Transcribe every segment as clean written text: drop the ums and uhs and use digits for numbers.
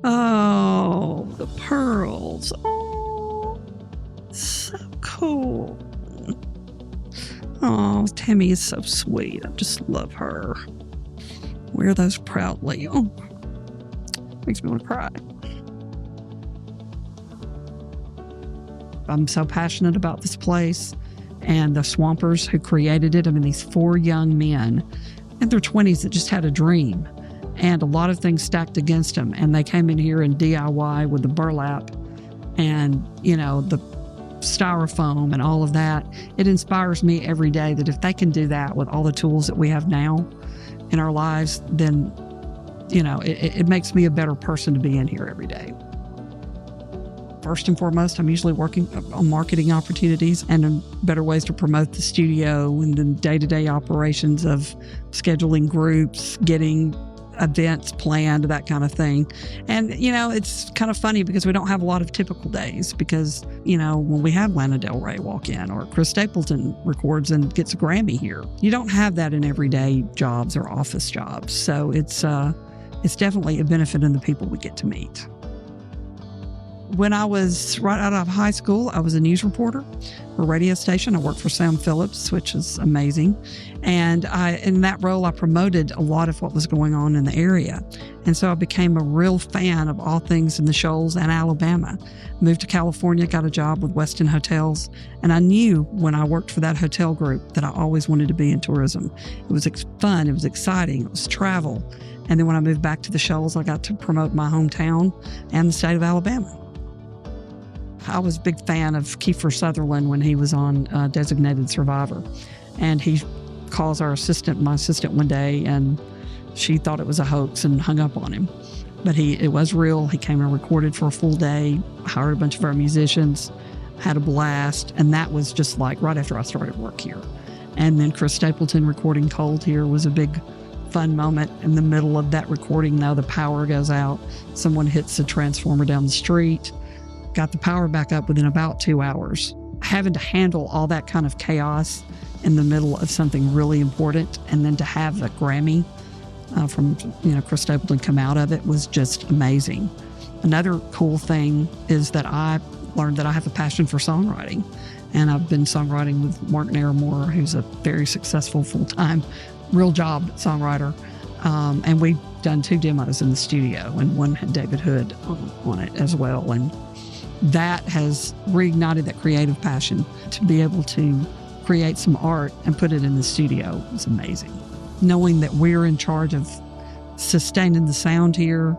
Oh, the pearls. Oh, so cool. Oh, Tammy is so sweet. I just love her. Wear those proudly. Oh, makes me want to cry. I'm so passionate about this place and the Swampers who created it. I mean, these 4 young men in their 20s that just had a dream and a lot of things stacked against them. And they came in here and DIY with the burlap and, you know, the styrofoam and all of that. It inspires me every day that if they can do that with all the tools that we have now in our lives, then, you know, it makes me a better person to be in here every day. First and foremost, I'm usually working on marketing opportunities and better ways to promote the studio and the day-to-day operations of scheduling groups, getting events planned, that kind of thing. And, you know, it's kind of funny because we don't have a lot of typical days because, you know, when we have Lana Del Rey walk in or Chris Stapleton records and gets a Grammy here, you don't have that in everyday jobs or office jobs. So it's definitely a benefit in the people we get to meet. When I was right out of high school, I was a news reporter for a radio station. I worked for Sam Phillips, which is amazing. And in that role, I promoted a lot of what was going on in the area. And so I became a real fan of all things in the Shoals and Alabama. Moved to California, got a job with Westin Hotels. And I knew when I worked for that hotel group that I always wanted to be in tourism. It was fun. It was exciting. It was travel. And then when I moved back to the Shoals, I got to promote my hometown and the state of Alabama. I was a big fan of Kiefer Sutherland when he was on Designated Survivor. And he calls my assistant one day, and she thought it was a hoax and hung up on him. But it was real. He came and recorded for a full day, hired a bunch of our musicians, had a blast. And that was just like right after I started work here. And then Chris Stapleton recording Cold here was a big fun moment. In the middle of that recording, though, the power goes out. Someone hits a transformer down the street. Got the power back up within about 2 hours. Having to handle all that kind of chaos in the middle of something really important, and then to have a Grammy from Chris Stapleton come out of it was just amazing. Another cool thing is that I learned that I have a passion for songwriting, and I've been songwriting with Martin Aramore, who's a very successful full-time, real job songwriter. And we've done 2 demos in the studio, and one had David Hood on it as well. And that has reignited that creative passion to be able to create some art and put it in the studio. It's amazing. Knowing that we're in charge of sustaining the sound here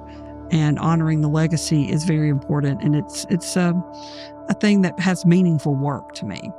and honoring the legacy is very important. And it's a thing that has meaningful work to me.